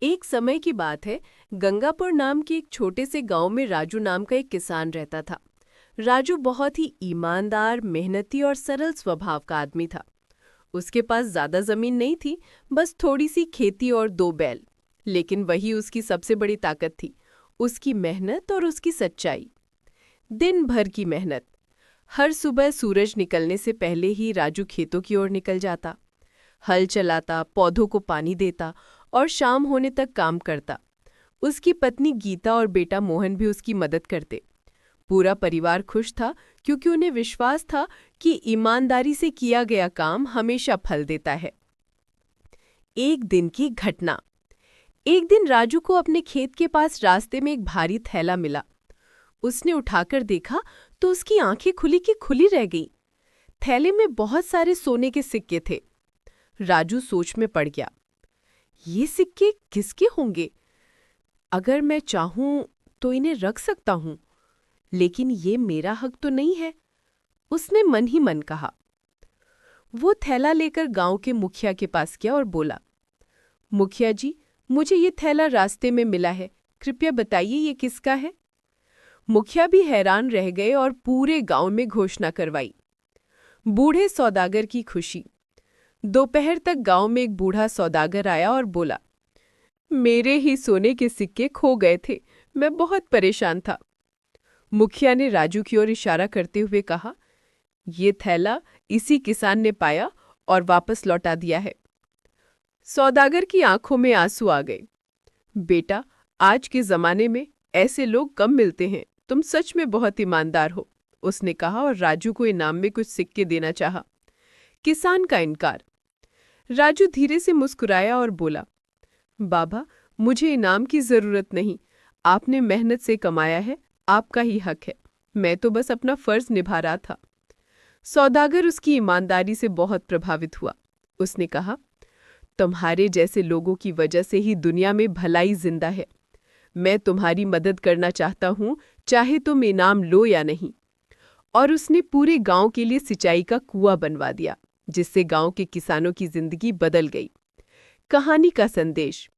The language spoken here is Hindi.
एक समय की बात है। गंगापुर नाम के एक छोटे से गांव में राजू नाम का एक किसान रहता था। राजू बहुत ही ईमानदार, मेहनती और सरल स्वभाव का आदमी था। उसके पास ज्यादा जमीन नहीं थी, बस थोड़ी सी खेती और 2 बैल। लेकिन वही उसकी सबसे बड़ी ताकत थी, उसकी मेहनत और उसकी सच्चाई। दिन भर की मेहनत। हर सुबह सूरज निकलने से पहले ही राजू खेतों की ओर निकल जाता। हल चलाता, पौधों को पानी देता और शाम होने तक काम करता। उसकी पत्नी गीता और बेटा मोहन भी उसकी मदद करते। पूरा परिवार खुश था, क्योंकि उन्हें विश्वास था कि ईमानदारी से किया गया काम हमेशा फल देता है। एक दिन की घटना। एक दिन राजू को अपने खेत के पास रास्ते में एक भारी थैला मिला। उसने उठाकर देखा तो उसकी आंखें खुली की खुली रह गई। थैले में बहुत सारे सोने के सिक्के थे। राजू सोच में पड़ गया, ये सिक्के किसके होंगे? अगर मैं चाहूं तो इन्हें रख सकता हूं, लेकिन ये मेरा हक तो नहीं है, उसने मन ही मन कहा। वो थैला लेकर गांव के मुखिया के पास गया और बोला, मुखिया जी, मुझे ये थैला रास्ते में मिला है, कृपया बताइए ये किसका है? मुखिया भी हैरान रह गए और पूरे गांव में घोषणा करवाई। बूढ़े सौदागर की खुशी। दोपहर तक गांव में एक बूढ़ा सौदागर आया और बोला, मेरे ही सोने के सिक्के खो गए थे, मैं बहुत परेशान था। मुखिया ने राजू की ओर इशारा करते हुए कहा, ये थैला इसी किसान ने पाया और वापस लौटा दिया है। सौदागर की आंखों में आंसू आ गए। बेटा, आज के जमाने में ऐसे लोग कम मिलते हैं, तुम सच में बहुत ईमानदार हो, उसने कहा और राजू को इनाम में कुछ सिक्के देना चाहा। किसान का इनकार। राजू धीरे से मुस्कुराया और बोला, बाबा, मुझे इनाम की जरूरत नहीं, आपने मेहनत से कमाया है, आपका ही हक है, मैं तो बस अपना फर्ज निभा रहा था। सौदागर उसकी ईमानदारी से बहुत प्रभावित हुआ। उसने कहा, तुम्हारे जैसे लोगों की वजह से ही दुनिया में भलाई जिंदा है। मैं तुम्हारी मदद करना चाहता हूँ, चाहे तुम इनाम लो या नहीं। और उसने पूरे गांव के लिए सिंचाई का कुआं बनवा दिया, जिससे गांव के किसानों की जिंदगी बदल गई। कहानी का संदेश।